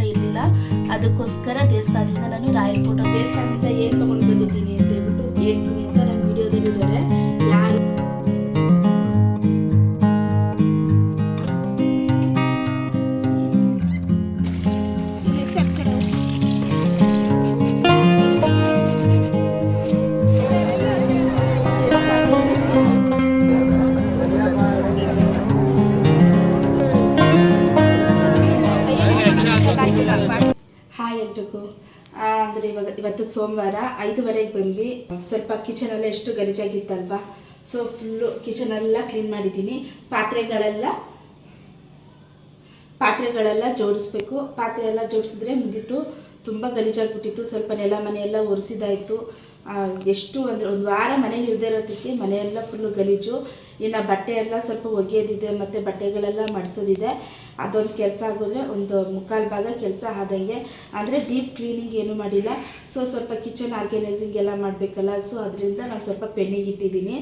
Photo ಇರಲಿಲ್ಲ. ಅದಕ್ಕೋಸ್ಕರ ದೇವಸ್ಥಾನದಿಂದ ನಾನು ರಾಯರ್ ಫೋಟೋ ದೇವಸ್ಥಾನದಿಂದ ಏನು ತೊಗೊಂಡು ಬಂದಿದ್ದೀನಿ ಅಂತ ಹೇಳ್ಬಿಟ್ಟು ಹೇಳ್ತೀನಿ ಅಂತ ನನ್ನ ವಿಡಿಯೋದಲ್ಲಿದ್ದಾರೆ. ಯಾರು ಹಾಯ್ ಎಲ್ರಿಗೂ. ಅಂದರೆ ಇವತ್ತು ಸೋಮವಾರ 5:30ಗೆ ಬಂದ್ವಿ. ಸ್ವಲ್ಪ ಕಿಚನೆಲ್ಲ ಎಷ್ಟು ಗಲೀಜಾಗಿತ್ತಲ್ವಾ, ಸೊ ಫುಲ್ಲು ಕಿಚನೆಲ್ಲ ಕ್ಲೀನ್ ಮಾಡಿದ್ದೀನಿ. ಪಾತ್ರೆಗಳೆಲ್ಲ ಜೋಡಿಸ್ಬೇಕು. ಪಾತ್ರೆ ಎಲ್ಲ ಜೋಡಿಸಿದ್ರೆ ಮುಗೀತು. ತುಂಬ ಗಲೀಜಾಗಿಬಿಟ್ಟಿತ್ತು. ಸ್ವಲ್ಪ ನೆಲ ಮನೆಯೆಲ್ಲ ಒರೆಸಿದಾಯಿತು. ಎಷ್ಟು ಅಂದರೆ ಒಂದು ವಾರ ಮನೇಲಿ ಇಲ್ಲದೆ ಇರೋದಕ್ಕೆ ಮನೆಯೆಲ್ಲ ಫುಲ್ಲು ಗಲೀಜು. ಇನ್ನು ಬಟ್ಟೆ ಎಲ್ಲ ಸ್ವಲ್ಪ ಒಗೆಯೋದಿದೆ ಮತ್ತು ಬಟ್ಟೆಗಳೆಲ್ಲ ಮಡಿಸೋದಿದೆ. ಅದೊಂದು ಕೆಲಸ ಆಗೋದ್ರೆ ಒಂದು 3/4 ಭಾಗ ಕೆಲಸ ಆದಂಗೆ. ಅಂದರೆ ಡೀಪ್ ಕ್ಲೀನಿಂಗ್ ಏನೂ ಮಾಡಿಲ್ಲ. ಸೊ ಸ್ವಲ್ಪ ಕಿಚನ್ ಆರ್ಗನೈಸಿಂಗ್ ಎಲ್ಲ ಮಾಡಬೇಕಲ್ಲ, ಸೊ ಅದರಿಂದ ನಾನು ಸ್ವಲ್ಪ ಪೆಂಡಿಂಗ್ ಇಟ್ಟಿದ್ದೀನಿ.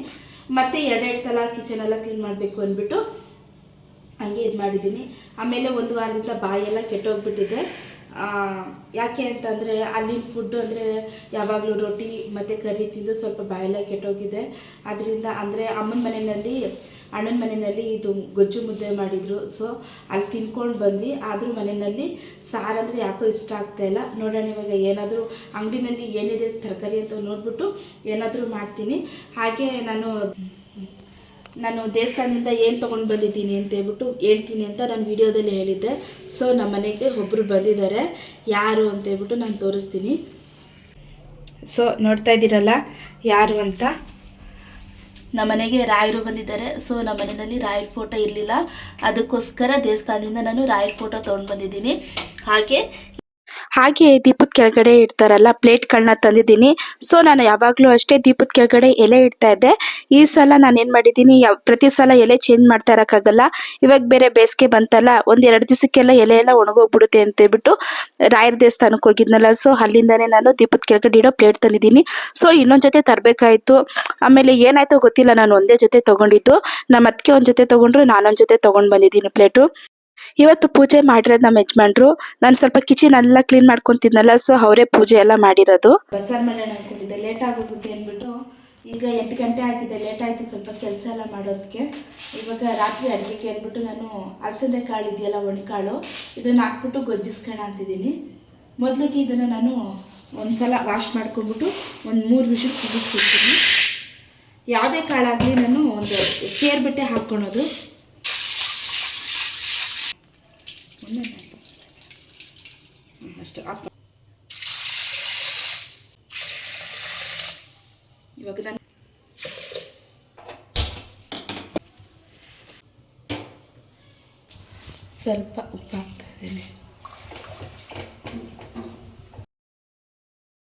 ಮತ್ತು 2 ಸಲ ಕಿಚನೆಲ್ಲ ಕ್ಲೀನ್ ಮಾಡಬೇಕು ಅಂದ್ಬಿಟ್ಟು ಹಂಗೆ ಇದು ಮಾಡಿದ್ದೀನಿ. ಆಮೇಲೆ ಒಂದು ವಾರದಿಂದ ಬಾಯೆಲ್ಲ ಕೆಟ್ಟೋಗ್ಬಿಟ್ಟಿದೆ. ಯಾಕೆ ಅಂತಂದರೆ ಅಲ್ಲಿನ ಫುಡ್ಡು ಅಂದರೆ ಯಾವಾಗಲೂ ರೊಟ್ಟಿ ಮತ್ತು ಕರಿ ತಿಂದು ಸ್ವಲ್ಪ ಬಾಯೆಲ್ಲ ಕೆಟ್ಟೋಗಿದೆ. ಅದರಿಂದ ಅಂದರೆ ಅಣ್ಣನ ಮನೆಯಲ್ಲಿ ಇದು ಗೊಜ್ಜು ಮುದ್ದೆ ಮಾಡಿದರು. ಸೊ ಅಲ್ಲಿ ತಿನ್ಕೊಂಡು ಬಂದ್ವಿ. ಆದರೂ ಮನೆಯಲ್ಲಿ ಸಾರಂದರೆ ಯಾಕೋ ಇಷ್ಟ ಆಗ್ತಾಯಿಲ್ಲ. ನೋಡೋಣ ಇವಾಗ ಏನಾದರೂ ಅಂಗಡಿನಲ್ಲಿ ಏನಿದೆ ತರಕಾರಿ ಅಂತ ನೋಡಿಬಿಟ್ಟು ಏನಾದರೂ ಮಾಡ್ತೀನಿ. ಹಾಗೆ ನಾನು ದೇವಸ್ಥಾನದಿಂದ ಏನು ತೊಗೊಂಡು ಬಂದಿದ್ದೀನಿ ಅಂತ ಹೇಳ್ಬಿಟ್ಟು ಹೇಳ್ತೀನಿ ಅಂತ ನಾನು ವಿಡಿಯೋದಲ್ಲಿ ಹೇಳಿದ್ದೆ. ಸೊ ನಮ್ಮ ಮನೆಗೆ ಒಬ್ಬರು ಬಂದಿದ್ದಾರೆ. ಯಾರು ಅಂತ ಹೇಳ್ಬಿಟ್ಟು ನಾನು ತೋರಿಸ್ತೀನಿ. ಸೊ ನೋಡ್ತಾ ಇದ್ದೀರಲ್ಲ ಯಾರು ಅಂತ. ನಮ್ಮ ಮನೆಗೆ ರಾಯರು ಬಂದಿದ್ದಾರೆ. ಸೊ ನಮ್ಮ ಮನೆಯಲ್ಲಿ ರಾಯರ್ ಫೋಟೋ ಇರಲಿಲ್ಲ. ಅದಕ್ಕೋಸ್ಕರ ದೇವಸ್ಥಾನದಿಂದ ನಾನು ರಾಯರ್ ಫೋಟೋ ತೊಗೊಂಡು ಬಂದಿದ್ದೀನಿ. ಹಾಗೆ ದೀಪದ ಕೆಳಗಡೆ ಇಡ್ತಾರಲ್ಲ ಪ್ಲೇಟ್ಗಳನ್ನ ತಂದಿದ್ದೀನಿ. ಸೊ ನಾನು ಯಾವಾಗಲೂ ಅಷ್ಟೇ ದೀಪದ ಕೆಳಗಡೆ ಎಲೆ ಇಡ್ತಾ ಇದ್ದೆ. ಈ ಸಲ ನಾನು ಏನು ಮಾಡಿದ್ದೀನಿ, ಪ್ರತಿ ಸಲ ಎಲೆ ಚೇಂಜ್ ಮಾಡ್ತಾ ಇರೋಕ್ಕಾಗಲ್ಲ. ಇವಾಗ ಬೇರೆ ಬೇಸಿಗೆ ಬಂತಲ್ಲ, 1-2 ದಿವಸಕ್ಕೆಲ್ಲ ಎಲೆ ಎಲ್ಲ ಒಣಗೋಗ್ಬಿಡುತ್ತೆ ಅಂತೇಳ್ಬಿಟ್ಟು ರಾಯರ ದೇವಸ್ಥಾನಕ್ಕೆ ಹೋಗಿದ್ನಲ್ಲ, ಸೊ ಅಲ್ಲಿಂದನೇ ನಾನು ದೀಪದ ಕೆಳಗಡೆ ಇಡೋ ಪ್ಲೇಟ್ ತಂದಿದ್ದೀನಿ. ಸೊ ಇನ್ನೊಂದು ಜೊತೆ ತರಬೇಕಾಯಿತು. ಆಮೇಲೆ ಏನಾಯ್ತೋ ಗೊತ್ತಿಲ್ಲ, ನಾನು ಒಂದೇ ಜೊತೆ ತೊಗೊಂಡಿದ್ದು. ನಮ್ಮ ಅತ್ತಿಗೆ ಒಂದು ಜೊತೆ ತೊಗೊಂಡ್ರು, ನಾನೊಂದು ಜೊತೆ ತೊಗೊಂಡು ಬಂದಿದ್ದೀನಿ ಪ್ಲೇಟು. ಇವತ್ತು ಪೂಜೆ ಮಾಡಿರೋದು ನಮ್ಮ ಯಜಮಾನ್ರು. ನಾನು ಸ್ವಲ್ಪ ಕಿಚನ್ ಎಲ್ಲ ಕ್ಲೀನ್ ಮಾಡ್ಕೊತಿದ್ನಲ್ಲ, ಸೊ ಅವರೇ ಪೂಜೆ ಎಲ್ಲ ಮಾಡಿರೋದು. ಬಸ್ಸಾರು ಮಾಡೋಣ ಅನ್ಕೊಂಡಿದ್ದೆ, ಲೇಟ್ ಆಗೋಗುತ್ತೆ ಅಂದ್ಬಿಟ್ಟು ಈಗ 8 ಗಂಟೆ ಆಯ್ತಿದೆ. ಲೇಟ್ ಆಯಿತು ಸ್ವಲ್ಪ ಕೆಲಸ ಎಲ್ಲ ಮಾಡೋದಕ್ಕೆ. ಇವಾಗ ರಾತ್ರಿ ಅಡುಗೆಗೆ ಅಂದ್ಬಿಟ್ಟು ನಾನು ಅಲಸಂದೆ ಕಾಳು ಇದೆಯಲ್ಲ, ಒಣಕಾಳು, ಇದನ್ನು ಹಾಕ್ಬಿಟ್ಟು ಗೊಜ್ಜಿಸ್ಕೋಣ ಅಂತಿದ್ದೀನಿ. ಮೊದಲಿಗೆ ಇದನ್ನು ನಾನು ಒಂದು ಸಲ ವಾಶ್ ಮಾಡ್ಕೊಂಬಿಟ್ಟು ಒಂದು 3 ವಿಷಲ್ ಕೂಗಿಸ್ಕೊಡ್ತೀನಿ. ಯಾವುದೇ ಕಾಳಾಗಲಿ ನಾನು ಒಂದು ಕೇರ್ಬಿಟ್ಟೆ ಹಾಕ್ಕೊಳೋದು. ಅಷ್ಟು ಇವಾಗ ನಾನು ಸ್ವಲ್ಪ ಉಪ್ಪು ಹಾಕ್ತಾ ಇದ್ದೀನಿ.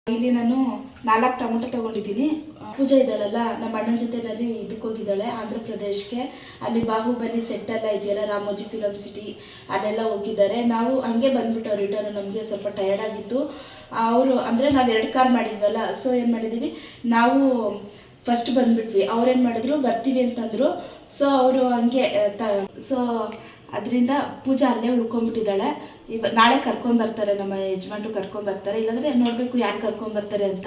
ಇಲ್ಲಿ ನಾನು 4 ಟೊಮೊಟೊ ತೊಗೊಂಡಿದ್ದೀನಿ. ಪೂಜೆ ಇದ್ದಾಳಲ್ಲ, ನಮ್ಮ ಅಣ್ಣನ ಜೊತೆಯಲ್ಲಿ ಇದಕ್ಕೆ ಹೋಗಿದ್ದಾಳೆ ಆಂಧ್ರ ಪ್ರದೇಶಕ್ಕೆ. ಅಲ್ಲಿ ಬಾಹುಬಲಿ ಸೆಟ್ಟೆಲ್ಲ ಇದೆಯಲ್ಲ, ರಾಮೋಜಿ ಫಿಲಮ್ ಸಿಟಿ, ಅಲ್ಲೆಲ್ಲ ಹೋಗಿದ್ದಾರೆ. ನಾವು ಹಂಗೆ ಬಂದ್ಬಿಟ್ಟು ರಿಟರ್ನ್, ನಮಗೆ ಸ್ವಲ್ಪ ಟಯರ್ಡ್ ಆಗಿತ್ತು. ಅವರು ಅಂದರೆ ನಾವು 2 ಕಾರ್ ಮಾಡಿದ್ವಲ್ಲ, ಸೊ ಏನು ಮಾಡಿದ್ದೀವಿ, ನಾವು ಫಸ್ಟ್ ಬಂದುಬಿಟ್ವಿ. ಅವ್ರೇನು ಮಾಡಿದ್ರು, ಬರ್ತೀವಿ ಅಂತಂದರು. ಸೊ ಅವರು ಹಂಗೆ ಸೊ ಅದರಿಂದ ಪೂಜಾ ಅಲ್ಲೇ ಉಳ್ಕೊಂಡ್ಬಿಟ್ಟಿದ್ದಾಳೆ. ನಾಳೆ ಕರ್ಕೊಂಬರ್ತಾರೆ, ನಮ್ಮ ಯಜಮಾನ್ರು ಕರ್ಕೊಂಬರ್ತಾರೆ. ಇಲ್ಲಾಂದರೆ ನೋಡಬೇಕು ಯಾರು ಕರ್ಕೊಂಬರ್ತಾರೆ ಅಂತ.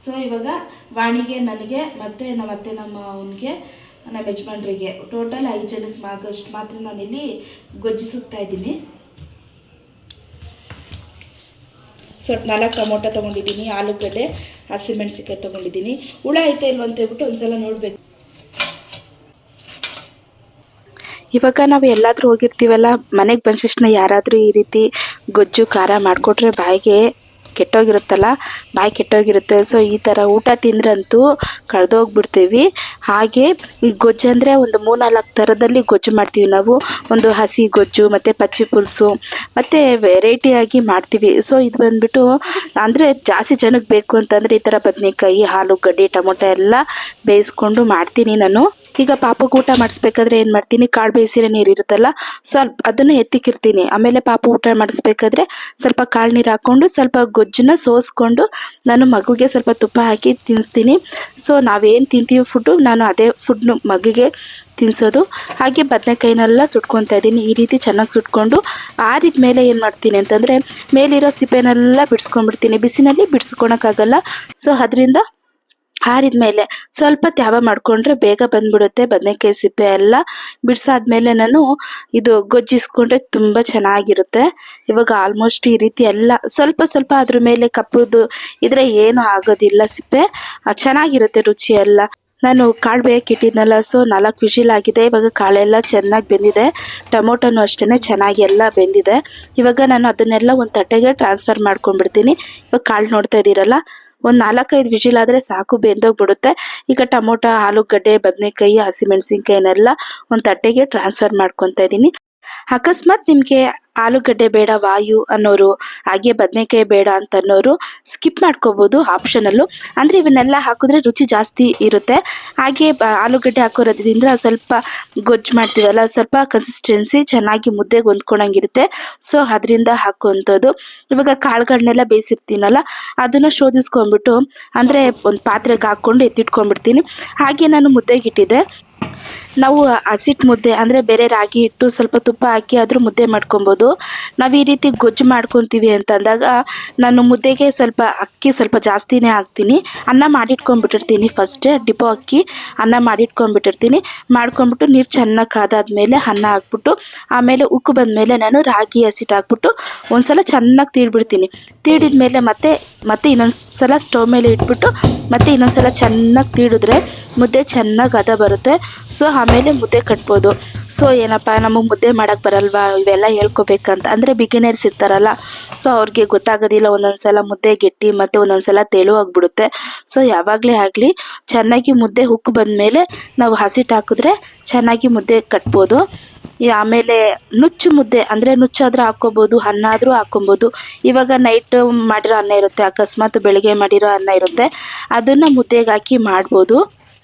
ಸೊ ಇವಾಗ ವಾಣಿಗೆ, ನನಗೆ ಮತ್ತು ನಮ್ಮ ಅತ್ತೆ, ನಮ್ಮ ಅವನಿಗೆ, ನಮ್ಮ ಯಜಮಾನ್ರಿಗೆ ಟೋಟಲ್ 5 ಜನಕ್ಕೆ ಆಗಷ್ಟು ಮಾತ್ರ ನಾನಿಲ್ಲಿ ಗೊಜ್ಜಿಸುತ್ತಾ ಇದ್ದೀನಿ. ಸೊ 4 ಟೊಮೊಟೊ ತೊಗೊಂಡಿದ್ದೀನಿ, ಆಲೂಗಡ್ಡೆ, ಹಸಿಮೆಣಸಿಕಾಯಿ ತೊಗೊಂಡಿದ್ದೀನಿ. ಹುಳ ಐತೆ ಇಲ್ವ ಅಂತ ಹೇಳ್ಬಿಟ್ಟು ಒಂದು ಸಲ ನೋಡಬೇಕು. ಇವಾಗ ನಾವು ಎಲ್ಲಾದರೂ ಹೋಗಿರ್ತೀವಲ್ಲ, ಮನೆಗೆ ಬಂದ ತಕ್ಷಣ ಯಾರಾದರೂ ಈ ರೀತಿ ಗೊಜ್ಜು ಖಾರ ಮಾಡಿಕೊಟ್ರೆ ಬಾಯಿಗೆ ಕೆಟ್ಟೋಗಿರುತ್ತಲ್ಲ, ಬಾಯಿ ಕೆಟ್ಟೋಗಿರುತ್ತೆ. ಸೊ ಈ ಥರ ಊಟ ತಿಂದ್ರಂತೂ ಕಳೆದೋಗ್ಬಿಡ್ತೀವಿ. ಹಾಗೆ ಈ ಗೊಜ್ಜು ಅಂದರೆ ಒಂದು 3-4 ಥರದಲ್ಲಿ ಗೊಜ್ಜು ಮಾಡ್ತೀವಿ ನಾವು. ಒಂದು ಹಸಿ ಗೊಜ್ಜು ಮತ್ತು ಪಚ್ಚಿ ಪುಲ್ಸು ಮತ್ತು ವೆರೈಟಿಯಾಗಿ ಮಾಡ್ತೀವಿ. ಸೊ ಇದು ಬಂದುಬಿಟ್ಟು ಅಂದರೆ ಜಾಸ್ತಿ ಜನಕ್ಕೆ ಬೇಕು ಅಂತಂದರೆ ಈ ಥರ ಬದನೆಕಾಯಿ, ಆಲೂಗಡ್ಡೆ, ಟೊಮೊಟೊ ಎಲ್ಲ ಬೇಯಿಸ್ಕೊಂಡು ಮಾಡ್ತೀನಿ ನಾನು. ಈಗ ಪಾಪಗೆ ಊಟ ಮಾಡಿಸ್ಬೇಕಾದ್ರೆ ಏನು ಮಾಡ್ತೀನಿ, ಕಾಳು ಬೇಯಿಸಿರೋ ನೀರು ಇರುತ್ತಲ್ಲ ಸ್ವಲ್ಪ ಅದನ್ನು ಎತ್ತಿಕ್ಕಿರ್ತೀನಿ. ಆಮೇಲೆ ಪಾಪು ಊಟ ಮಾಡಿಸ್ಬೇಕಾದ್ರೆ ಸ್ವಲ್ಪ ಕಾಳು ನೀರು ಹಾಕ್ಕೊಂಡು ಸ್ವಲ್ಪ ಗೊಜ್ಜನ್ನ ಸೋಸ್ಕೊಂಡು ನಾನು ಮಗುಗೆ ಸ್ವಲ್ಪ ತುಪ್ಪ ಹಾಕಿ ತಿನ್ನಿಸ್ತೀನಿ. ಸೊ ನಾವೇನು ತಿಂತೀವಿ ಫುಡ್ಡು ನಾನು ಅದೇ ಫುಡ್ನು ಮಗುಗೆ ತಿನ್ನಿಸೋದು. ಹಾಗೆ ಬದನೆಕಾಯಿನೆಲ್ಲ ಸುಟ್ಕೊತಾ ಇದ್ದೀನಿ. ಈ ರೀತಿ ಚೆನ್ನಾಗಿ ಸುಟ್ಕೊಂಡು ಆರಿದ ಮೇಲೆ ಏನು ಮಾಡ್ತೀನಿ ಅಂತಂದರೆ ಮೇಲಿರೋ ಸಿಪ್ಪೆನೆಲ್ಲ ಬಿಡಿಸ್ಕೊಂಡ್ಬಿಡ್ತೀನಿ. ಬಿಸಿನಲ್ಲಿ ಬಿಡಿಸ್ಕೊಳಕ್ಕಾಗಲ್ಲ. ಸೊ ಅದರಿಂದ ಆರಿದ ಮೇಲೆ ಸ್ವಲ್ಪ ತ್ಯಾವ ಮಾಡಿಕೊಂಡ್ರೆ ಬೇಗ ಬಂದ್ಬಿಡುತ್ತೆ. ಬದನೆಕಾಯಿ ಸಿಪ್ಪೆ ಎಲ್ಲ ಬಿಡಿಸಾದ್ಮೇಲೆ ನಾನು ಇದು ಗೊಜ್ಜಿಸ್ಕೊಂಡ್ರೆ ತುಂಬ ಚೆನ್ನಾಗಿರುತ್ತೆ. ಇವಾಗ ಆಲ್ಮೋಸ್ಟ್ ಈ ರೀತಿ ಎಲ್ಲ ಸ್ವಲ್ಪ ಸ್ವಲ್ಪ ಅದ್ರ ಮೇಲೆ ಕಪ್ಪುದು ಇದ್ರೆ ಏನು ಆಗೋದಿಲ್ಲ ಸಿಪ್ಪೆ, ಚೆನ್ನಾಗಿರುತ್ತೆ ರುಚಿ ಎಲ್ಲ. ನಾನು ಕಾಳು ಬೇಯಕ್ಕೆ ಇಟ್ಟಿದ್ನಲ್ಲ, ಸೊ 4 ವಿಷಿಲ್ ಆಗಿದೆ. ಇವಾಗ ಕಾಳೆಲ್ಲ ಚೆನ್ನಾಗಿ ಬೆಂದಿದೆ. ಟೊಮೊಟೊನು ಅಷ್ಟೇ ಚೆನ್ನಾಗಿ ಎಲ್ಲ ಬೆಂದಿದೆ. ಇವಾಗ ನಾನು ಅದನ್ನೆಲ್ಲ ಒಂದು ತಟ್ಟೆಗೆ ಟ್ರಾನ್ಸ್ಫರ್ ಮಾಡ್ಕೊಂಡ್ಬಿಡ್ತೀನಿ. ಇವಾಗ ಕಾಳು ನೋಡ್ತಾ ಇದ್ದೀರಲ್ಲ, ಒಂದು 4-5 ವಿಷಿಲ್ ಆದರೆ ಸಾಕು, ಬೆಂದೋಗ್ಬಿಡುತ್ತೆ. ಈಗ ಟೊಮೊಟೊ, ಆಲೂಗಡ್ಡೆ, ಬದನೆಕಾಯಿ, ಹಸಿಮೆಣಸಿನ್ಕಾಯಿನೆಲ್ಲ ಒಂದು ತಟ್ಟೆಗೆ ಟ್ರಾನ್ಸ್ಫರ್ ಮಾಡ್ಕೊತಾ ಇದ್ದೀನಿ. ಅಕಸ್ಮಾತ್ ನಿಮಗೆ ಆಲೂಗಡ್ಡೆ ಬೇಡ ವಾಯು ಅನ್ನೋರು, ಹಾಗೆ ಬದನೆಕಾಯಿ ಬೇಡ ಅಂತ ಅನ್ನೋರು ಸ್ಕಿಪ್ ಮಾಡ್ಕೋಬೋದು, ಆಪ್ಷನಲ್ಲು. ಅಂದರೆ ಇವನ್ನೆಲ್ಲ ಹಾಕಿದ್ರೆ ರುಚಿ ಜಾಸ್ತಿ ಇರುತ್ತೆ. ಹಾಗೆ ಆಲೂಗಡ್ಡೆ ಹಾಕೋದ್ರಿಂದ ಸ್ವಲ್ಪ ಗೊಜ್ಜು ಮಾಡ್ತೀವಲ್ಲ, ಸ್ವಲ್ಪ ಕನ್ಸಿಸ್ಟೆನ್ಸಿ ಚೆನ್ನಾಗಿ ಮುದ್ದೆಗೆ ಹೊಂದ್ಕೊಳಂಗಿರುತ್ತೆ. ಸೊ ಅದರಿಂದ ಹಾಕುವಂಥದ್ದು. ಇವಾಗ ಕಾಳುಗಳನ್ನೆಲ್ಲ ಬೇಯಿಸಿರ್ತೀನಲ್ಲ, ಅದನ್ನು ಶೋಧಿಸ್ಕೊಂಡ್ಬಿಟ್ಟು ಅಂದರೆ ಒಂದು ಪಾತ್ರೆಗೆ ಹಾಕ್ಕೊಂಡು ಎತ್ತಿಟ್ಕೊಂಡ್ಬಿಡ್ತೀನಿ. ಹಾಗೆ ನಾನು ಮುದ್ದೆಗೆ ಇಟ್ಟಿದ್ದೆ. ನಾವು ಹಸಿಟ್ಟು ಮುದ್ದೆ ಅಂದರೆ ಬೇರೆ ರಾಗಿ ಹಿಟ್ಟು ಸ್ವಲ್ಪ ತುಪ್ಪ ಹಾಕಿ ಆದರೂ ಮುದ್ದೆ ಮಾಡ್ಕೊಬೋದು. ನಾವು ಈ ರೀತಿ ಗೊಜ್ಜು ಮಾಡ್ಕೊತೀವಿ ಅಂತಂದಾಗ ನಾನು ಮುದ್ದೆಗೆ ಸ್ವಲ್ಪ ಅಕ್ಕಿ ಸ್ವಲ್ಪ ಜಾಸ್ತಿನೇ ಹಾಕ್ತೀನಿ. ಅನ್ನ ಮಾಡಿಟ್ಕೊಂಡ್ಬಿಟ್ಟಿರ್ತೀನಿ. ಫಸ್ಟೇ ಡಿಪೋ ಅಕ್ಕಿ ಅನ್ನ ಮಾಡಿಟ್ಕೊಂಡ್ಬಿಟ್ಟಿರ್ತೀನಿ. ಮಾಡ್ಕೊಂಬಿಟ್ಟು ನೀರು ಚೆನ್ನಾಗಿ ಕಾದಾದ್ಮೇಲೆ ಅನ್ನ ಹಾಕ್ಬಿಟ್ಟು ಆಮೇಲೆ ಉಕ್ಕು ಬಂದಮೇಲೆ ನಾನು ರಾಗಿ ಹಸಿಟ್ಟು ಹಾಕ್ಬಿಟ್ಟು ಒಂದು ಸಲ ಚೆನ್ನಾಗಿ ತೀಡ್ಬಿಡ್ತೀನಿ. ತೀಡಿದ ಮೇಲೆ ಮತ್ತೆ ಇನ್ನೊಂದು ಸಲ ಸ್ಟವ್ ಮೇಲೆ ಇಟ್ಬಿಟ್ಟು ಮತ್ತೆ ಇನ್ನೊಂದು ಸಲ ಚೆನ್ನಾಗಿ ತೀಡಿದ್ರೆ ಮುದ್ದೆ ಚೆನ್ನಾಗಿ ಹದ ಬರುತ್ತೆ. ಸೊ ಆಮೇಲೆ ಮುದ್ದೆ ಕಟ್ಬೋದು. ಸೊ ಏನಪ್ಪ ನಮಗೆ ಮುದ್ದೆ ಮಾಡೋಕ್ಕೆ ಬರಲ್ವಾ, ಇವೆಲ್ಲ ಹೇಳ್ಕೊಬೇಕಂತ ಅಂದರೆ ಬಿಗಿನರ್ಸ್ ಇರ್ತಾರಲ್ಲ, ಸೊ ಅವ್ರಿಗೆ ಗೊತ್ತಾಗೋದಿಲ್ಲ. ಒಂದೊಂದು ಸಲ ಮುದ್ದೆ ಗಟ್ಟಿ ಮತ್ತು ಒಂದೊಂದು ಸಲ ತೆಳು ಆಗಿಬಿಡುತ್ತೆ. ಸೊ ಯಾವಾಗಲೇ ಆಗಲಿ ಚೆನ್ನಾಗಿ ಮುದ್ದೆ ಉಕ್ಕು ಬಂದಮೇಲೆ ನಾವು ಹಸಿಟ್ಟು ಹಾಕಿದ್ರೆ ಚೆನ್ನಾಗಿ ಮುದ್ದೆ ಕಟ್ಬೋದು. ಆಮೇಲೆ ನುಚ್ಚು ಮುದ್ದೆ ಅಂದರೆ ನುಚ್ಚಾದರೂ ಹಾಕ್ಕೋಬೋದು, ಅನ್ನ ಆದರೂ ಹಾಕ್ಕೊಬೋದು. ಇವಾಗ ನೈಟ್ ಮಾಡಿರೋ ಅನ್ನ ಇರುತ್ತೆ, ಅಕಸ್ಮಾತ್ ಬೆಳಗ್ಗೆ ಮಾಡಿರೋ ಅನ್ನ ಇರುತ್ತೆ, ಅದನ್ನು ಮುದ್ದೆಗೆ ಹಾಕಿ ಮಾಡ್ಬೋದು.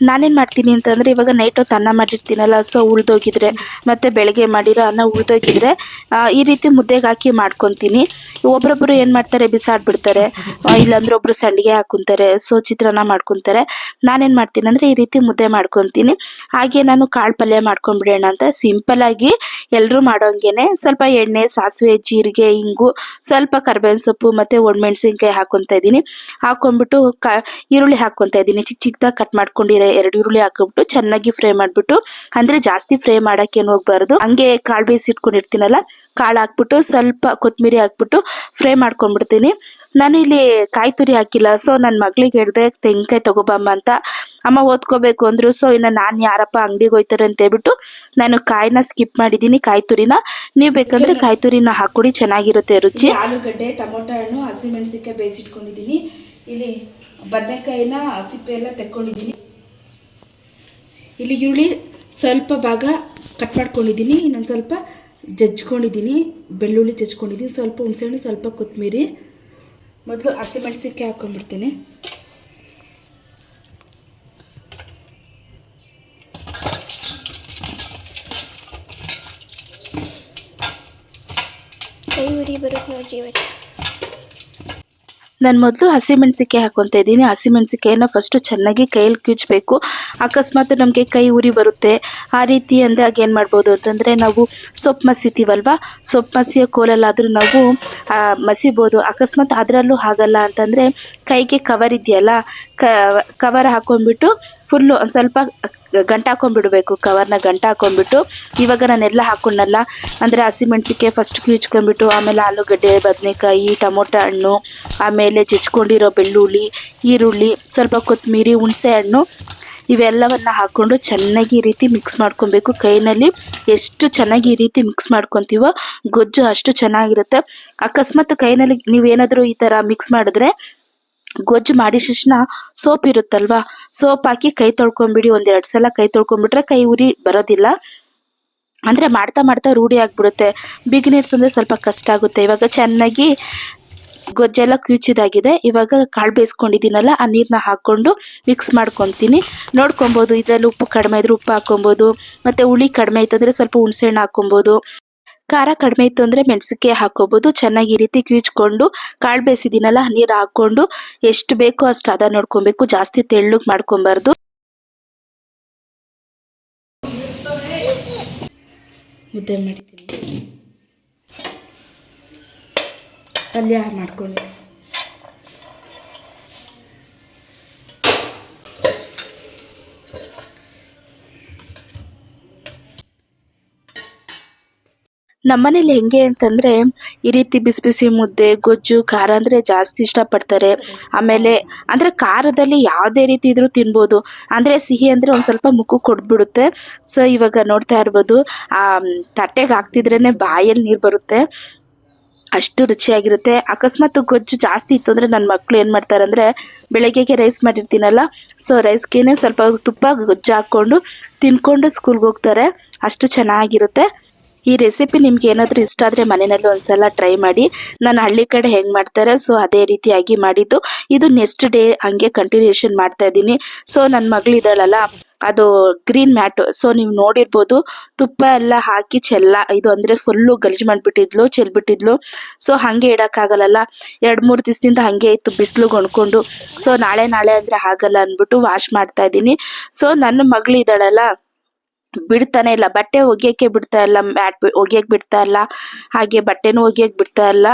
ನಾನೇನು ಮಾಡ್ತೀನಿ ಅಂತಂದರೆ ಇವಾಗ ನೈಟ್ ಹೊತ್ತು ಅನ್ನ ಮಾಡಿರ್ತೀನಲ್ಲ, ಸೊ ಉಳಿದೋಗಿದ್ರೆ ಮತ್ತು ಬೆಳಗ್ಗೆ ಮಾಡಿರೋ ಅನ್ನ ಉಳಿದೋಗಿದ್ರೆ ಈ ರೀತಿ ಮುದ್ದೆಗೆ ಹಾಕಿ ಮಾಡ್ಕೊತೀನಿ. ಒಬ್ಬೊಬ್ಬರು ಏನು ಮಾಡ್ತಾರೆ, ಬಿಸಾಡ್ಬಿಡ್ತಾರೆ, ಇಲ್ಲಾಂದ್ರೆ ಒಬ್ಬರು ಸಂಡಿಗೆ ಹಾಕ್ಕೊತಾರೆ, ಸೊ ಚಿತ್ರಾನ್ನ ಮಾಡ್ಕೊತಾರೆ. ನಾನೇನು ಮಾಡ್ತೀನಿ ಅಂದರೆ ಈ ರೀತಿ ಮುದ್ದೆ ಮಾಡ್ಕೊತೀನಿ. ಹಾಗೆ ನಾನು ಕಾಳು ಪಲ್ಯ ಮಾಡ್ಕೊಂಬಿಡೋಣ ಅಂತ ಸಿಂಪಲ್ಲಾಗಿ ಎಲ್ಲರೂ ಮಾಡೋಂಗೆ ಸ್ವಲ್ಪ ಎಣ್ಣೆ, ಸಾಸಿವೆ, ಜೀರಿಗೆ, ಇಂಗು, ಸ್ವಲ್ಪ ಕರ್ಬೇವಿನ ಸೊಪ್ಪು ಮತ್ತು ಒಣಮೆಣ್ಸಿನ್ಕಾಯಿ ಹಾಕ್ಕೊತಾ ಇದ್ದೀನಿ. ಹಾಕ್ಕೊಂಬಿಟ್ಟು ಈರುಳ್ಳಿ ಹಾಕ್ಕೊತಾ ಇದ್ದೀನಿ. ಚಿಕ್ಕ ಚಿಕ್ಕದಾಗಿ ಕಟ್ ಮಾಡ್ಕೊಂಡಿರೋ 2 ಈರುಳ್ಳಿ ಹಾಕ್ಬಿಟ್ಟು ಚೆನ್ನಾಗಿ ಫ್ರೈ ಮಾಡಿಬಿಟ್ಟು, ಅಂದರೆ ಜಾಸ್ತಿ ಫ್ರೈ ಮಾಡೋಕ್ಕೇನು ಹೋಗ್ಬಾರ್ದು, ಹಂಗೆ ಕಾಳು ಬೇಯಿಸಿಟ್ಕೊಂಡಿರ್ತೀನಲ್ಲ ಕಾಳು ಹಾಕ್ಬಿಟ್ಟು ಸ್ವಲ್ಪ ಕೊತ್ತಂಬರಿ ಹಾಕ್ಬಿಟ್ಟು ಫ್ರೈ ಮಾಡ್ಕೊಂಡ್ಬಿಡ್ತೀನಿ. ನಾನು ಇಲ್ಲಿ ಕಾಯಿ ತುರಿ ಹಾಕಿಲ್ಲ. ಸೊ ನನ್ನ ಮಗಳಿಗೆ ಹೇಳಿದೆ ತೆಂಗಿನಕಾಯಿ ತಗೋಬಮ್ಮ ಅಂತ. ಅಮ್ಮ ಓದ್ಕೋಬೇಕು ಅಂದರು. ಸೊ ಇನ್ನು ನಾನು ಯಾರಪ್ಪ ಅಂಗಡಿಗೆ ಹೋಯ್ತಾರೆ ಅಂತ ಹೇಳ್ಬಿಟ್ಟು ನಾನು ಕಾಯಿನ ಸ್ಕಿಪ್ ಮಾಡಿದ್ದೀನಿ. ಕಾಯಿ ತುರಿನ ನೀವು ಬೇಕಂದ್ರೆ ಕಾಯಿ ತುರಿನ ಹಾಕ್ಕೊಡಿ, ಚೆನ್ನಾಗಿರುತ್ತೆ ರುಚಿ. ಆಲೂಗಡ್ಡೆ, ಟೊಮೊಟೊ ಹಣ್ಣು, ಹಸಿಮೆಣಸಿನ್ಕಾಯಿ ಬೇಯಿಸಿಟ್ಕೊಂಡಿದ್ದೀನಿ. ಇಲ್ಲಿ ಬದನೆಕಾಯಿನ ಸಿಪ್ಪೆ ಎಲ್ಲ ತೆಕ್ಕೊಂಡಿದ್ದೀನಿ. ಇಲ್ಲಿ ಈರುಳ್ಳಿ ಸ್ವಲ್ಪ ಭಾಗ ಕಟ್ ಮಾಡ್ಕೊಂಡಿದ್ದೀನಿ, ಇನ್ನೊಂದು ಸ್ವಲ್ಪ ಜಜ್ಕೊಂಡಿದ್ದೀನಿ, ಬೆಳ್ಳುಳ್ಳಿ ಜಜ್ಕೊಂಡಿದ್ದೀನಿ, ಸ್ವಲ್ಪ ಹುಣಸೆಹಣ್ಣು, ಸ್ವಲ್ಪ ಕೊತ್ತಂಬರಿ. ಮೊದಲು ಹಸಿಮೆಣಸಿನ್ಕಾಯಿ ಹಾಕ್ಕೊಂಡ್ಬಿಡ್ತೀನಿ. ಕೈ ಉರಿ ಬರುತ್ತೆ ನೋಡಿ. ನಾನು ಮೊದಲು ಹಸಿಮೆಣಸಿನ್ಕಾಯಿ ಹಾಕ್ಕೊತಾ ಇದ್ದೀನಿ. ಹಸಿಮೆಣಸಿನ್ಕಾಯಿನ ಫಸ್ಟು ಚೆನ್ನಾಗಿ ಕೈಯಲ್ಲಿ ಕಿಚ್ಚಬೇಕು. ಅಕಸ್ಮಾತ್ ನಮಗೆ ಕೈ ಉರಿ ಬರುತ್ತೆ ಆ ರೀತಿ ಅಂದಾಗ ಏನು ಮಾಡ್ಬೋದು ಅಂತಂದರೆ, ನಾವು ಸೊಪ್ಪು ಮಸಿತೀವಲ್ವ, ಸೊಪ್ಪು ಮಸಿಯೋ ಕೋಲಲ್ಲಾದರೂ ನಾವು ಮಸಿಬೋದು. ಅಕಸ್ಮಾತ್ ಅದರಲ್ಲೂ ಆಗಲ್ಲ ಅಂತಂದರೆ ಕೈಗೆ ಕವರ್ ಇದೆಯಲ್ಲ, ಕವರ್ ಹಾಕ್ಕೊಂಡ್ಬಿಟ್ಟು ಫುಲ್ಲು ಒಂದು ಸ್ವಲ್ಪ ಗಂಟು ಹಾಕ್ಕೊಂಡ್ಬಿಡ್ಬೇಕು. ಕವರ್ನ ಗಂಟು ಹಾಕ್ಕೊಂಡ್ಬಿಟ್ಟು ಇವಾಗ ನಾನೆಲ್ಲ ಹಾಕ್ಕೊಂಡಲ್ಲ ಅಂದರೆ ಹಸಿಮೆಣಸಿನ್ಕಾಯಿ ಫಸ್ಟ್ ಕಿಚ್ಕೊಂಡ್ಬಿಟ್ಟು ಆಮೇಲೆ ಆಲೂಗಡ್ಡೆ, ಬದನೆಕಾಯಿ, ಟೊಮೊಟೊ ಹಣ್ಣು, ಆಮೇಲೆ ಜಜ್ಕೊಂಡಿರೋ ಬೆಳ್ಳುಳ್ಳಿ, ಈರುಳ್ಳಿ, ಸ್ವಲ್ಪ ಕೊತ್ತಂಬರಿ, ಹುಣಸೆ ಹಣ್ಣು ಇವೆಲ್ಲವನ್ನು ಹಾಕ್ಕೊಂಡು ಚೆನ್ನಾಗಿ ಈ ರೀತಿ ಮಿಕ್ಸ್ ಮಾಡ್ಕೊಬೇಕು. ಕೈನಲ್ಲಿ ಎಷ್ಟು ಚೆನ್ನಾಗಿ ಈ ರೀತಿ ಮಿಕ್ಸ್ ಮಾಡ್ಕೊತೀವೋ ಗೊಜ್ಜು ಅಷ್ಟು ಚೆನ್ನಾಗಿರುತ್ತೆ. ಅಕಸ್ಮಾತ್ ಕೈನಲ್ಲಿ ನೀವೇನಾದರೂ ಈ ಥರ ಮಿಕ್ಸ್ ಮಾಡಿದ್ರೆ ಗೊಜ್ಜು ಮಾಡಿದ ತಕ್ಷಣ ಸೋಪ್ ಇರುತ್ತಲ್ವ, ಸೋಪ್ ಹಾಕಿ ಕೈ ತೊಳ್ಕೊಂಬಿಡಿ. 1-2 ಸಲ ಕೈ ತೊಳ್ಕೊಂಬಿಟ್ರೆ ಕೈ ಉರಿ ಬರೋದಿಲ್ಲ. ಅಂದರೆ ಮಾಡ್ತಾ ಮಾಡ್ತಾ ರೂಢಿ ಆಗಿಬಿಡುತ್ತೆ. ಬಿಗಿನರ್ಸ್ ಅಂದರೆ ಸ್ವಲ್ಪ ಕಷ್ಟ ಆಗುತ್ತೆ. ಇವಾಗ ಚೆನ್ನಾಗಿ ಗೊಜ್ಜೆಲ್ಲ ಕ್ಯೂಚಿದಾಗಿದೆ. ಇವಾಗ ಕಾಳು ಬೇಯಿಸ್ಕೊಂಡಿದ್ದೀನಲ್ಲ ಆ ನೀರನ್ನ ಹಾಕ್ಕೊಂಡು ಮಿಕ್ಸ್ ಮಾಡ್ಕೊತೀನಿ. ನೋಡ್ಕೊಬೋದು, ಇದರಲ್ಲಿ ಉಪ್ಪು ಕಡಿಮೆ ಇದ್ರೆ ಉಪ್ಪು ಹಾಕೊಬೋದು, ಮತ್ತು ಹುಳಿ ಕಡಿಮೆ ಇತ್ತಂದರೆ ಸ್ವಲ್ಪ ಹುಣಸೆಹಣ್ಣು ಹಾಕೊಬೋದು, ಖಾರ ಕಡಿಮೆ ಇತ್ತು ಅಂದರೆ ಮೆಣಸಿನ್ಕಾಯಿ ಹಾಕೋಬೋದು. ಚೆನ್ನಾಗಿ ಈ ರೀತಿ ಕ್ಯೂಚ್ಕೊಂಡು ಕಾಳು ಬೇಯಿಸಿದ್ದೀನಲ್ಲ ನೀರು ಹಾಕ್ಕೊಂಡು ಎಷ್ಟು ಬೇಕೋ ಅಷ್ಟು ಹದ ನೋಡ್ಕೊಬೇಕು, ಜಾಸ್ತಿ ತೆಳ್ಳಗೆ ಮಾಡ್ಕೊಬಾರ್ದು. ಮುದ್ದೆ ಮಾಡಿದ್ದೀನಿ, ಪಲ್ಯ ಮಾಡ್ಕೊಂಡು ನಮ್ಮನೇಲಿ ಹೆಂಗೆ ಅಂತಂದರೆ ಈ ರೀತಿ ಬಿಸಿ ಬಿಸಿ ಮುದ್ದೆ ಗೊಜ್ಜು ಖಾರ ಅಂದರೆ ಜಾಸ್ತಿ ಇಷ್ಟಪಡ್ತಾರೆ. ಆಮೇಲೆ ಅಂದರೆ ಖಾರದಲ್ಲಿ ಯಾವುದೇ ರೀತಿ ಇದ್ರೂ ತಿನ್ಬೋದು, ಅಂದರೆ ಸಿಹಿ ಅಂದರೆ ಒಂದು ಸ್ವಲ್ಪ ಮುಖಕ್ಕೆ ಕೊಟ್ಬಿಡುತ್ತೆ. ಸೊ ಇವಾಗ ನೋಡ್ತಾ ಇರ್ಬೋದು, ಆ ತಟ್ಟೆಗೆ ಹಾಕ್ತಿದ್ರೇ ಬಾಯಲ್ಲಿ ನೀರು ಬರುತ್ತೆ, ಅಷ್ಟು ರುಚಿಯಾಗಿರುತ್ತೆ. ಅಕಸ್ಮಾತ್ ಗೊಜ್ಜು ಜಾಸ್ತಿ ಇತ್ತು ಅಂದರೆ ನನ್ನ ಮಕ್ಕಳು ಏನು ಮಾಡ್ತಾರೆ ಅಂದರೆ, ಬೆಳಗ್ಗೆಗೆ ರೈಸ್ ಮಾಡಿರ್ತೀನಲ್ಲ, ಸೊ ರೈಸ್ಗೆ ಸ್ವಲ್ಪ ತುಪ್ಪ ಗೊಜ್ಜು ಹಾಕ್ಕೊಂಡು ತಿನ್ಕೊಂಡು ಸ್ಕೂಲ್ಗೆ ಹೋಗ್ತಾರೆ, ಅಷ್ಟು ಚೆನ್ನಾಗಿರುತ್ತೆ. ಈ ರೆಸಿಪಿ ನಿಮ್ಗೆ ಏನಾದರೂ ಇಷ್ಟ ಆದರೆ ಮನೆಯಲ್ಲಿ ಒಂದ್ಸಲ ಟ್ರೈ ಮಾಡಿ. ನಾನು ಹಳ್ಳಿ ಕಡೆ ಹೆಂಗೆ ಮಾಡ್ತಾರೆ ಸೊ ಅದೇ ರೀತಿಯಾಗಿ ಮಾಡಿದ್ದು. ಇದು ನೆಕ್ಸ್ಟ್ ಡೇ ಹಂಗೆ ಕಂಟಿನ್ಯೂಷನ್ ಮಾಡ್ತಾ ಇದ್ದೀನಿ. ಸೊ ನನ್ನ ಮಗಳಿದ್ದಾಳಲ್ಲ, ಅದು ಗ್ರೀನ್ ಮ್ಯಾಟು, ಸೊ ನೀವು ನೋಡಿರ್ಬೋದು, ತುಪ್ಪ ಎಲ್ಲ ಹಾಕಿ ಇದು ಅಂದರೆ ಫುಲ್ಲು ಗಲೀಜು ಮಾಡಿಬಿಟ್ಟಿದ್ಲು, ಚೆಲ್ಬಿಟ್ಟಿದ್ಲು. ಸೊ ಹಾಗೆ ಇಡೋಕ್ಕಾಗಲ್ಲ, 2-3 ದಿವಸದಿಂದ ಹಾಗೆ ಇತ್ತು ಬಿಸಿಲಿಗೆ ಒಣ್ಕೊಂಡು. ಸೊ ನಾಳೆ ಅಂದರೆ ಆಗಲ್ಲ ಅಂದ್ಬಿಟ್ಟು ವಾಶ್ ಮಾಡ್ತಾ ಇದ್ದೀನಿ. ಸೊ ನನ್ನ ಮಗಳಿದ್ದಾಳಲ್ಲ, ಬಿಡ್ತಾನೆ ಇಲ್ಲ, ಬಟ್ಟೆ ಒಗೆಯೋಕ್ಕೆ ಬಿಡ್ತಾ ಇಲ್ಲ, ಮ್ಯಾಟ್ ಒಗೆಯೋಕ್ಕೆ ಬಿಡ್ತಾ ಇಲ್ಲ, ಹಾಗೆ ಬಟ್ಟೆನೂ ಒಗೆಯೋಕ್ಕೆ ಬಿಡ್ತಾ ಇಲ್ಲ.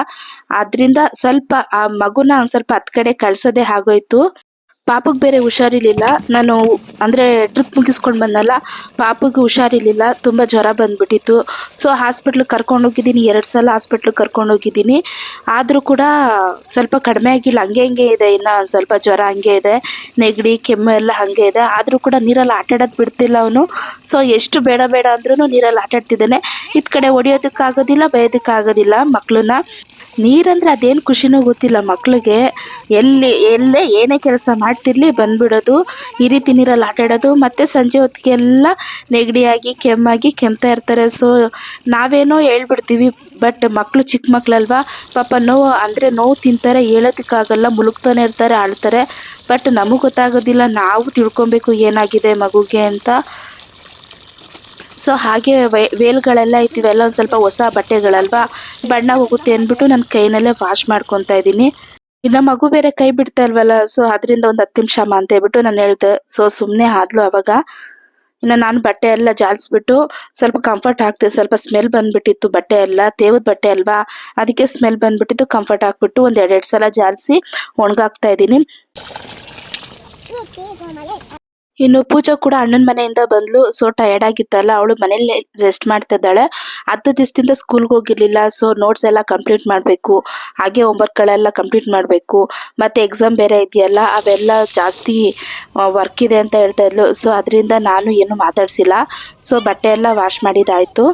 ಆದ್ರಿಂದ ಸ್ವಲ್ಪ ಆ ಮಗುನ ಒಂದು ಸ್ವಲ್ಪ ಹತ್ತು ಕಡೆ ಕಳ್ಸೋದೇ ಆಗೋಯ್ತು. ಪಾಪಗೆ ಬೇರೆ ಹುಷಾರಿರ್ಲಿಲ್ಲ, ನಾನು ಅಂದರೆ ಟ್ರಿಪ್ ಮುಗಿಸ್ಕೊಂಡು ಬಂದಲ್ಲ, ಪಾಪಗೆ ಹುಷಾರಿರ್ಲಿಲ್ಲ, ತುಂಬ ಜ್ವರ ಬಂದ್ಬಿಟ್ಟಿತ್ತು. ಸೊ ಹಾಸ್ಪಿಟ್ಲಿಗೆ ಕರ್ಕೊಂಡೋಗಿದ್ದೀನಿ, 2 ಸಲ ಹಾಸ್ಪಿಟ್ಲಿಗೆ ಕರ್ಕೊಂಡೋಗಿದ್ದೀನಿ. ಆದರೂ ಕೂಡ ಸ್ವಲ್ಪ ಕಡಿಮೆ ಆಗಿಲ್ಲ, ಹಂಗೆ ಇದೆ, ಇನ್ನು ಒಂದು ಸ್ವಲ್ಪ ಜ್ವರ ಹಂಗೆ ಇದೆ, ನೆಗಡಿ ಕೆಮ್ಮು ಎಲ್ಲ ಹಾಗೆ ಇದೆ. ಆದರೂ ಕೂಡ ನೀರಲ್ಲಿ ಆಟಾಡೋದು ಬಿಡ್ತಿಲ್ಲ ಅವನು. ಸೊ ಎಷ್ಟು ಬೇಡ ಅಂದ್ರೂ ನೀರಲ್ಲಿ ಆಟಾಡ್ತಿದ್ದಾನೆ. ಇದು ಕಡೆ ಹೊಡಿಯೋದಕ್ಕಾಗೋದಿಲ್ಲ, ಬೈಯೋದಕ್ಕಾಗೋದಿಲ್ಲ ಮಕ್ಕಳನ್ನ. ನೀರಂದರೆ ಅದೇನು ಖುಷಿನೂ ಗೊತ್ತಿಲ್ಲ ಮಕ್ಕಳಿಗೆ, ಎಲ್ಲೇ ಏನೇ ಕೆಲಸ ಮಾಡ್ತಿರ್ಲಿ ಬಂದ್ಬಿಡೋದು, ಈ ರೀತಿ ನೀರಲ್ಲಿ ಆಟಾಡೋದು, ಮತ್ತು ಸಂಜೆ ಹೊತ್ತಿಗೆಲ್ಲ ನೆಗಡಿಯಾಗಿ ಕೆಮ್ಮಾಗಿ ಕೆಮ್ತಾ ಇರ್ತಾರೆ. ಸೊ ನಾವೇನೋ ಹೇಳ್ಬಿಡ್ತೀವಿ, ಬಟ್ ಮಕ್ಕಳು ಚಿಕ್ಕ ಮಕ್ಕಳಲ್ವಾ, ಪಾಪ ನೋವು ತಿಂತಾರೆ, ಹೇಳೋದಕ್ಕಾಗಲ್ಲ, ಮುಳುಗ್ತಾನೆ ಇರ್ತಾರೆ, ಆಳ್ತಾರೆ. ಬಟ್ ನಮಗೆ ಗೊತ್ತಾಗೋದಿಲ್ಲ, ನಾವು ತಿಳ್ಕೊಬೇಕು ಏನಾಗಿದೆ ಮಗುಗೆ ಅಂತ. ಸೊ ಹಾಗೆ ವೇಲ್ಗಳೆಲ್ಲ ಇವೆಲ್ಲ ಒಂದು ಸ್ವಲ್ಪ ಹೊಸ ಬಟ್ಟೆಗಳಲ್ವಾ, ಬಣ್ಣ ಹೋಗುತ್ತೆ ಅಂದ್ಬಿಟ್ಟು ನಾನು ಕೈನಲ್ಲೇ ವಾಶ್ ಮಾಡ್ಕೊತಾ ಇದ್ದೀನಿ. ಇನ್ನು ಮಗು ಬೇರೆ ಕೈ ಬಿಡ್ತಾ ಇಲ್ವಲ್ಲ, ಸೊ ಅದರಿಂದ ಒಂದು 10 ನಿಮಿಷ ಅಂತ ಹೇಳ್ಬಿಟ್ಟು ನಾನು ಹೇಳ್ದೆ. ಸೊ ಸುಮ್ಮನೆ ಆದ್ಲು ಅವಾಗ. ಇನ್ನು ನಾನು ಬಟ್ಟೆ ಎಲ್ಲ ಜಾಲಿಸ್ಬಿಟ್ಟು ಸ್ವಲ್ಪ ಕಂಫರ್ಟ್ ಹಾಕ್ತೆ. ಸ್ವಲ್ಪ ಸ್ಮೆಲ್ ಬಂದ್ಬಿಟ್ಟಿತ್ತು, ಬಟ್ಟೆ ಎಲ್ಲ ತೇವದ ಬಟ್ಟೆ ಅಲ್ವಾ, ಅದಕ್ಕೆ ಸ್ಮೆಲ್ ಬಂದ್ಬಿಟ್ಟಿತ್ತು. ಕಂಫರ್ಟ್ ಹಾಕ್ಬಿಟ್ಟು ಒಂದು 2 ಸಲ ಜಾಲಿಸಿ ಒಣಗಾಕ್ತಾ ಇದ್ದೀನಿ. ಇನ್ನು ಪೂಜಾ ಕೂಡ ಅಣ್ಣನ ಮನೆಯಿಂದ ಬಂದ್ಲು. ಸೊ ಟಯರ್ಡ್ ಆಗಿತ್ತಲ್ಲ, ಅವಳು ಮನೇಲಿ ರೆಸ್ಟ್ ಮಾಡ್ತಾ ಇದ್ದಾಳೆ. 10 ದಿವಸದಿಂದ ಸ್ಕೂಲ್ಗೆ ಹೋಗಿರ್ಲಿಲ್ಲ. ಸೊ ನೋಟ್ಸ್ ಎಲ್ಲ ಕಂಪ್ಲೀಟ್ ಮಾಡಬೇಕು, ಹಾಗೆ ಹೋಮ್ವರ್ಕ್ಗಳೆಲ್ಲ ಕಂಪ್ಲೀಟ್ ಮಾಡಬೇಕು, ಮತ್ತು ಎಕ್ಸಾಮ್ ಬೇರೆ ಇದೆಯಲ್ಲ, ಅವೆಲ್ಲ ಜಾಸ್ತಿ ವರ್ಕ್ ಇದೆ ಅಂತ ಹೇಳ್ತಾ ಇದ್ಲು. ಸೊ ಅದರಿಂದ ನಾನು ಏನು ಮಾತಾಡಿಸಿಲ್ಲ. ಸೊ ಬಟ್ಟೆ ಎಲ್ಲ ವಾಶ್ ಮಾಡಿದ್ದಾಯಿತು.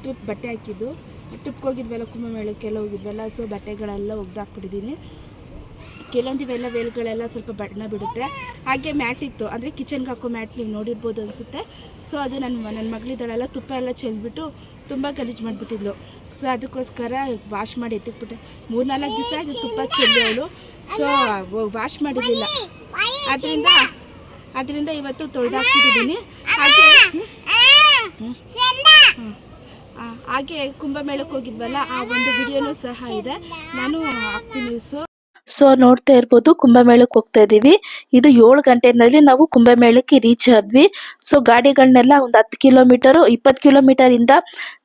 ಟ್ರಿಪ್ ಬಟ್ಟೆ ಹಾಕಿದ್ದು, ಟ್ರಿಪ್ಗೆ ಹೋಗಿದ್ವಲ್ಲ, ಕುಂಭಮೇಳಕ್ಕೆಲ್ಲ ಹೋಗಿದ್ವಲ್ಲ. ಸೊ ಬಟ್ಟೆಗಳೆಲ್ಲ ಒಗ್ದಾಕ್ಬಿಟ್ಟಿದ್ದೀನಿ. ಕೆಲವೊಂದು ಇವೆಲ್ಲ ವೇಲ್ಗಳೆಲ್ಲ ಸ್ವಲ್ಪ ಬಣ್ಣ ಬಿಡುತ್ತೆ. ಹಾಗೆ ಮ್ಯಾಟ್ ಇತ್ತು, ಅಂದರೆ ಕಿಚನ್ಗೆ ಹಾಕೋ ಮ್ಯಾಟ್ ನೀವು ನೋಡಿರ್ಬೋದು ಅನಿಸುತ್ತೆ. ಸೊ ಅದು ನನ್ನ ಮಗಳಿದ್ದಾಳೆಲ್ಲ, ತುಪ್ಪ ಎಲ್ಲ ಚೆಲ್ಬಿಟ್ಟು ತುಂಬ ಗಲೀಜು ಮಾಡಿಬಿಟ್ಟಿದ್ಲು. ಸೊ ಅದಕ್ಕೋಸ್ಕರ ವಾಶ್ ಮಾಡಿ ಎತ್ತಿಕ್ಬಿಟ್ಟೆ. 3-4 ದಿವಸ ಆಗಿ ತುಪ್ಪ ಚೆಲ್ಲಿ ಅವಳು. ಸೊ ವಾಶ್ ಮಾಡಿರಲಿಲ್ಲ, ಅದರಿಂದ ಇವತ್ತು ತೊಳೆದಾಕ್ಬಿಟ್ಟಿದ್ದೀನಿ. ಹಾಗೆ ಕುಂಭಮೇಳಕ್ಕೆ ಹೋಗಿದ್ವಲ್ಲ, ಆ ಒಂದು ವಿಡಿಯೋನೂ ಸಹ ಇದೆ, ನಾನು ಹಾಕ್ತೀನಿ. ಸೊ ನೋಡ್ತಾ ಇರ್ಬೋದು, ಕುಂಭಮೇಳಕ್ಕೆ ಹೋಗ್ತಾ ಇದ್ದೀವಿ. ಇದು 7 ಗಂಟೆನಲ್ಲಿ ನಾವು ಕುಂಭಮೇಳಕ್ಕೆ ರೀಚ್ ಆದ್ವಿ. ಸೊ ಗಾಡಿಗಳನ್ನೆಲ್ಲ ಒಂದು 10 ಕಿಲೋಮೀಟರು 20 ಕಿಲೋಮೀಟರಿಂದ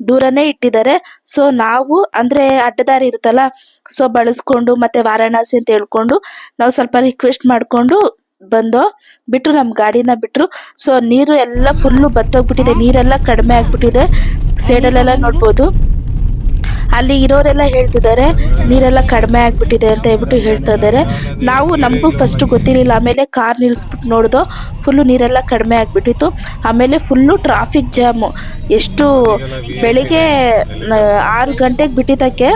ದೂರನೇ ಇಟ್ಟಿದ್ದಾರೆ. ಸೊ ನಾವು ಅಂದರೆ ಅಡ್ಡದಾರಿ ಇರುತ್ತಲ್ಲ, ಸೊ ಬಳಸ್ಕೊಂಡು ಮತ್ತೆ ವಾರಾಣಸಿ ಅಂತ ಹೇಳ್ಕೊಂಡು ನಾವು ಸ್ವಲ್ಪ ರಿಕ್ವೆಸ್ಟ್ ಮಾಡಿಕೊಂಡು ಬಂದು ಬಿಟ್ರು, ನಮ್ಮ ಗಾಡಿನ ಬಿಟ್ರು. ಸೊ ನೀರು ಎಲ್ಲ ಫುಲ್ಲು ಬತ್ತೋಗ್ಬಿಟ್ಟಿದೆ, ನೀರೆಲ್ಲ ಕಡಿಮೆ ಆಗ್ಬಿಟ್ಟಿದೆ. ಸೈಡಲ್ಲೆಲ್ಲ ನೋಡ್ಬೋದು, ಅಲ್ಲಿ ಇರೋರೆಲ್ಲ ಹೇಳ್ತಿದ್ದಾರೆ ನೀರೆಲ್ಲ ಕಡಿಮೆ ಆಗ್ಬಿಟ್ಟಿದೆ ಅಂತ ಹೇಳ್ಬಿಟ್ಟು ಹೇಳ್ತಾ ಇದ್ದಾರೆ. ನಮಗೂ ಫಸ್ಟ್ ಗೊತ್ತಿರಲಿಲ್ಲ, ಆಮೇಲೆ ಕಾರ್ ನಿಲ್ಲಿಸ್ಬಿಟ್ಟು ನೋಡ್ದೋ ಫುಲ್ಲು ನೀರೆಲ್ಲ ಕಡಿಮೆ ಆಗ್ಬಿಟ್ಟಿತ್ತು. ಆಮೇಲೆ ಫುಲ್ಲು ಟ್ರಾಫಿಕ್ ಜಾಮು. ಎಷ್ಟು ಬೆಳಿಗ್ಗೆ 6 ಗಂಟೆಗೆ ಬಿಟ್ಟಿದ್ದಕ್ಕೆ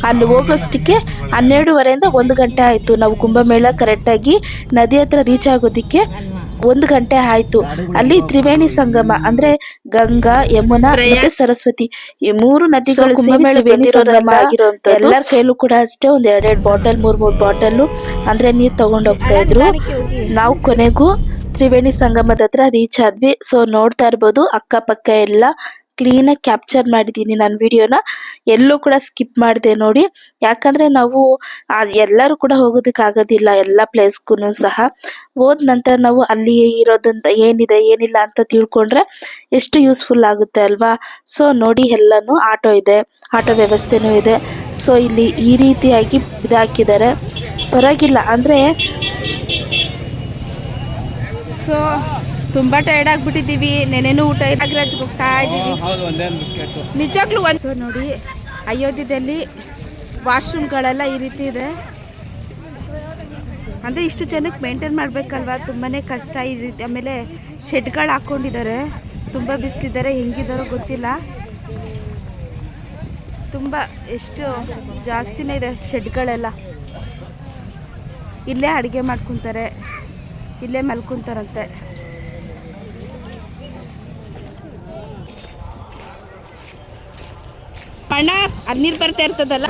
ಅಲ್ಲಿ ಹೋಗೋಷ್ಟಕ್ಕೆ 12:30 1 ಗಂಟೆ ಆಯಿತು. ನಾವು ಕುಂಭಮೇಳ ಕರೆಕ್ಟಾಗಿ ನದಿ ಹತ್ರ ರೀಚ್ ಆಗೋದಕ್ಕೆ 1 ಗಂಟೆ ಆಯ್ತು. ಅಲ್ಲಿ ತ್ರಿವೇಣಿ ಸಂಗಮ ಅಂದ್ರೆ ಗಂಗಾ, ಯಮುನಾ ಮತ್ತೆ ಸರಸ್ವತಿ ಈ 3 ನದಿಗಳು ಕುಂಭಮೇಳ ಎಲ್ಲರ ಕೈಲೂ ಕೂಡ ಅಷ್ಟೇ ಒಂದ್ 2 ಬಾಟಲ್ 3 ಬಾಟಲ್ ಅಂದ್ರೆ ನೀರ್ ತಗೊಂಡ್ ಹೋಗ್ತಾ ಇದ್ರು. ನಾವು ಕೊನೆಗೂ ತ್ರಿವೇಣಿ ಸಂಗಮದ ಹತ್ರ ರೀಚ್ ಆದ್ವಿ. ಸೊ ನೋಡ್ತಾ ಇರ್ಬೋದು, ಅಕ್ಕಪಕ್ಕ ಎಲ್ಲ ಕ್ಲೀನಾಗಿ ಕ್ಯಾಪ್ಚರ್ ಮಾಡಿದ್ದೀನಿ ನಾನು ವಿಡಿಯೋನ, ಎಲ್ಲೂ ಕೂಡ ಸ್ಕಿಪ್ ಮಾಡಿದೆ ನೋಡಿ. ಯಾಕಂದ್ರೆ ನಾವು ಎಲ್ಲರೂ ಕೂಡ ಹೋಗೋದಕ್ಕಾಗೋದಿಲ್ಲ ಎಲ್ಲ ಪ್ಲೇಸ್ಗೂ ಸಹ. ಹೋದ ನಂತರ ನಾವು ಅಲ್ಲಿ ಇರೋದಂತ ಏನಿದೆ ಏನಿಲ್ಲ ಅಂತ ತಿಳ್ಕೊಂಡ್ರೆ ಎಷ್ಟು ಯೂಸ್ಫುಲ್ ಆಗುತ್ತೆ ಅಲ್ವಾ. ಸೊ ನೋಡಿ, ಎಲ್ಲನೂ ಆಟೋ ಇದೆ, ಆಟೋ ವ್ಯವಸ್ಥೆನೂ ಇದೆ. ಸೊ ಇಲ್ಲಿ ಈ ರೀತಿಯಾಗಿ ಇದಾಕಿದ್ದಾರೆ, ಪರವಾಗಿಲ್ಲ. ಅಂದರೆ ಸೊ ತುಂಬ ಟೈರ್ಡ್ ಆಗಿಬಿಟ್ಟಿದ್ದೀವಿ, ನೆನೆನೂ ಊಟ ಪ್ರಯಾಗ್ರಾಜ್ಗೆ ಹೋಗ್ತಾ ಇದ್ದೀವಿ ನಿಜವಾಗ್ಲೂ. ಸೊ ನೋಡಿ, ಅಯೋಧ್ಯೆಯಲ್ಲಿ ವಾಶ್ರೂಮ್ಗಳೆಲ್ಲ ಈ ರೀತಿ ಇದೆ. ಅಂದರೆ ಇಷ್ಟು ಜನಕ್ಕೆ ಮೇಂಟೈನ್ ಮಾಡಬೇಕಲ್ವ, ತುಂಬಾ ಕಷ್ಟ ಈ ರೀತಿ. ಆಮೇಲೆ ಶೆಡ್ಗಳು ಹಾಕ್ಕೊಂಡಿದ್ದಾರೆ, ತುಂಬ ಬಿಸಿಲಿದ್ದಾರೆ, ಹೆಂಗಿದ್ದಾರೋ ಗೊತ್ತಿಲ್ಲ. ತುಂಬ ಎಷ್ಟು ಜಾಸ್ತಿನೇ ಇದೆ ಶೆಡ್ಗಳೆಲ್ಲ. ಇಲ್ಲೇ ಅಡುಗೆ ಮಾಡ್ಕೊತಾರೆ, ಇಲ್ಲೇ ಮಲ್ಕೊತಾರಂತೆ. ಅಣ್ಣ ಅದು ನೀರು ಬರ್ತಾ ಇರ್ತದಲ್ಲ.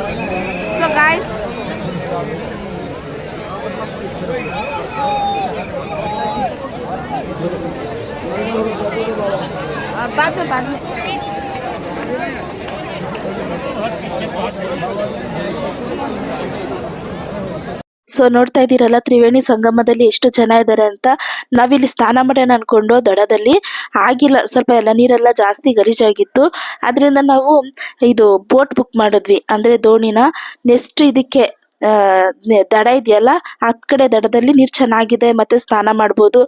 ಸೊ ಗಾಯ್ಸ್, ಬಾದ್ ಸೊ ನೋಡ್ತಾ ಇದ್ದೀರಲ್ಲ, ತ್ರಿವೇಣಿ ಸಂಗಮದಲ್ಲಿ ಎಷ್ಟು ಜನ ಇದ್ದಾರೆ ಅಂತ. ನಾವಿಲ್ಲಿ ಸ್ನಾನ ಮಾಡೋಣ ಅನ್ಕೊಂಡು ದಡದಲ್ಲಿ ಆಗಿಲ್ಲ, ಸ್ವಲ್ಪ ಎಲ್ಲ ನೀರೆಲ್ಲ ಜಾಸ್ತಿ ಗಲೀಜಾಗಿತ್ತು. ಅದರಿಂದ ನಾವು ಇದು ಬೋಟ್ ಬುಕ್ ಮಾಡಿದ್ವಿ, ಅಂದ್ರೆ ದೋಣಿನ. ನೆಕ್ಸ್ಟ್ ಇದಕ್ಕೆ ದಡ ಇದೆಯಲ್ಲ, ಆ ಕಡೆ ದಡದಲ್ಲಿ ನೀರು ಚೆನ್ನಾಗಿದೆ, ಮತ್ತೆ ಸ್ನಾನ ಮಾಡ್ಬೋದು,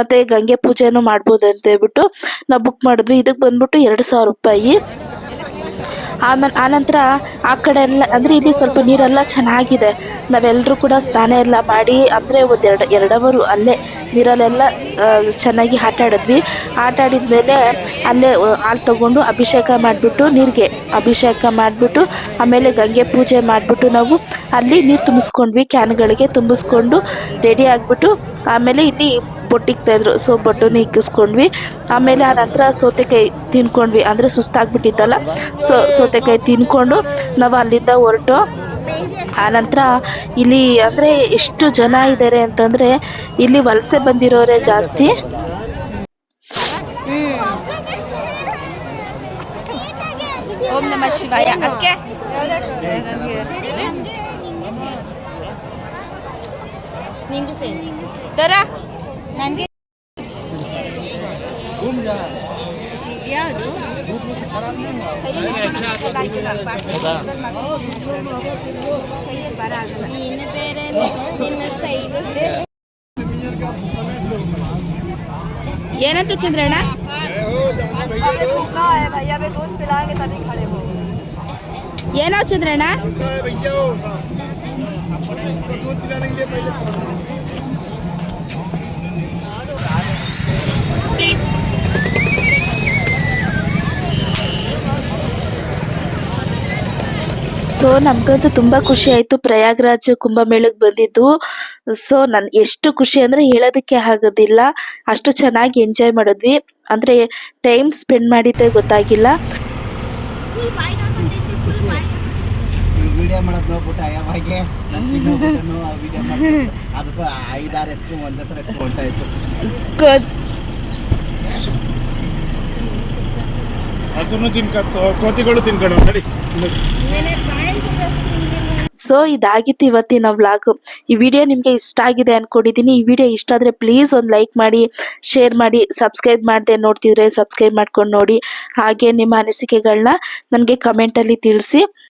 ಮತ್ತೆ ಗಂಗೆ ಪೂಜೆನೂ ಮಾಡ್ಬೋದು ಅಂತ ಹೇಳ್ಬಿಟ್ಟು ನಾವು ಬುಕ್ ಮಾಡಿದ್ವಿ. ಇದಕ್ಕೆ ಬಂದ್ಬಿಟ್ಟು 2,000 ರೂಪಾಯಿ. ಆನಂತರ ಆ ಕಡೆ ಎಲ್ಲ ಅಂದರೆ ಇಲ್ಲಿ ಸ್ವಲ್ಪ ನೀರೆಲ್ಲ ಚೆನ್ನಾಗಿದೆ. ನಾವೆಲ್ಲರೂ ಕೂಡ ಸ್ನಾನ ಎಲ್ಲ ಮಾಡಿ, ಅಂದರೆ ಒಂದು 2 ಅವರು ಅಲ್ಲೇ ನೀರಲ್ಲೆಲ್ಲ ಚೆನ್ನಾಗಿ ಆಟ ಆಡಿದ್ವಿ. ಆಟ ಆಡಿದ್ಮೇಲೆ ಅಲ್ಲೇ ಹಾಲು ತಗೊಂಡು ಅಭಿಷೇಕ ಮಾಡಿಬಿಟ್ಟು, ನೀರಿಗೆ ಅಭಿಷೇಕ ಮಾಡಿಬಿಟ್ಟು, ಆಮೇಲೆ ಗಂಗೆ ಪೂಜೆ ಮಾಡಿಬಿಟ್ಟು ನಾವು ಅಲ್ಲಿ ನೀರು ತುಂಬಿಸ್ಕೊಂಡ್ವಿ, ಕ್ಯಾನ್ಗಳಿಗೆ ತುಂಬಿಸ್ಕೊಂಡು ರೆಡಿ ಆಗಿಬಿಟ್ಟು ಆಮೇಲೆ ಇಲ್ಲಿ ಬೊಟ್ಟಿಕ್ತಾಯಿದ್ರು. ಸೊ ಬೊಟ್ಟನ್ನು ಇಕ್ಕಿಸ್ಕೊಂಡ್ವಿ. ಆಮೇಲೆ ಆ ನಂತರ ಸೌತೆಕಾಯಿ ತಿನ್ಕೊಂಡ್ವಿ, ಅಂದರೆ ಸುಸ್ತಾಗ್ಬಿಟ್ಟಿತ್ತಲ್ಲ. ಸೊ ಸೌತೆಕಾಯಿ ತಿನ್ಕೊಂಡು ನಾವು ಅಲ್ಲಿಂದ ಹೊರಟು. ಆನಂತರ ಇಲ್ಲಿ ಅಂದರೆ ಎಷ್ಟು ಜನ ಇದ್ದಾರೆ ಅಂತಂದರೆ ಇಲ್ಲಿ ವಲಸೆ ಬಂದಿರೋರೇ ಜಾಸ್ತಿ. ಓಂ ನಮಃ ಶಿವಾಯ. ಅದಕ್ಕೆ ನನಗೆ ಯಾವುದು ಏನಂತ ಚಂದ್ರಣ್ಣ? ಏನೋ ಚಂದ್ರಣ್ಣ? ಸೊ ನಮಗಂತೂ ತುಂಬ ಖುಷಿ ಆಯಿತು ಪ್ರಯಾಗ್ರಾಜ್ ಕುಂಭಮೇಳಕ್ಕೆ ಬಂದಿದ್ದು. ಸೊ ಎಷ್ಟು ಖುಷಿ ಅಂದರೆ ಹೇಳೋದಕ್ಕೆ ಆಗೋದಿಲ್ಲ, ಅಷ್ಟು ಚೆನ್ನಾಗಿ ಎಂಜಾಯ್ ಮಾಡಿದ್ವಿ. ಅಂದರೆ ಟೈಮ್ ಸ್ಪೆಂಡ್ ಮಾಡಿದ್ದೆ ಗೊತ್ತಾಗಿಲ್ಲ. ವಿಡಿಯೋ ಮಾಡೋದು ನೋಡ್ಬಿಟ್ಟು ಅಯ್ಯವಾಗೆ ವಿಡಿಯೋ ಮಾಡಿ ಅದಕ್ಕೂ 5-6 ಎತ್ತು ಒಂದೇ ಸಲ ಎತ್ಕೊಂಡ್ತಾ ಇತ್ತು. ಹಸುನು ತಿನ್ಕತ್ತು, ಕೋತಿಗಳು ತಿನ್ಕೊಂಡು ನಡಿ. ಸೊ ಇದಾಗಿತ್ತು ಇವತ್ತಿನ ವ್ಲಾಗ್. ಈ ವಿಡಿಯೋ ನಿಮಗೆ ಇಷ್ಟ ಆಗಿದೆ ಅನ್ಕೊಂಡಿದ್ದೀನಿ. ಈ ವಿಡಿಯೋ ಇಷ್ಟ ಆದರೆ ಪ್ಲೀಸ್ ಒಂದು ಲೈಕ್ ಮಾಡಿ, ಶೇರ್ ಮಾಡಿ, ಸಬ್ಸ್ಕ್ರೈಬ್ ಮಾಡದೆ ನೋಡ್ತಿದ್ರೆ ಸಬ್ಸ್ಕ್ರೈಬ್ ಮಾಡ್ಕೊಂಡು ನೋಡಿ. ಹಾಗೆ ನಿಮ್ಮ ಅನಿಸಿಕೆಗಳನ್ನ ನನಗೆ ಕಮೆಂಟಲ್ಲಿ ತಿಳಿಸಿ.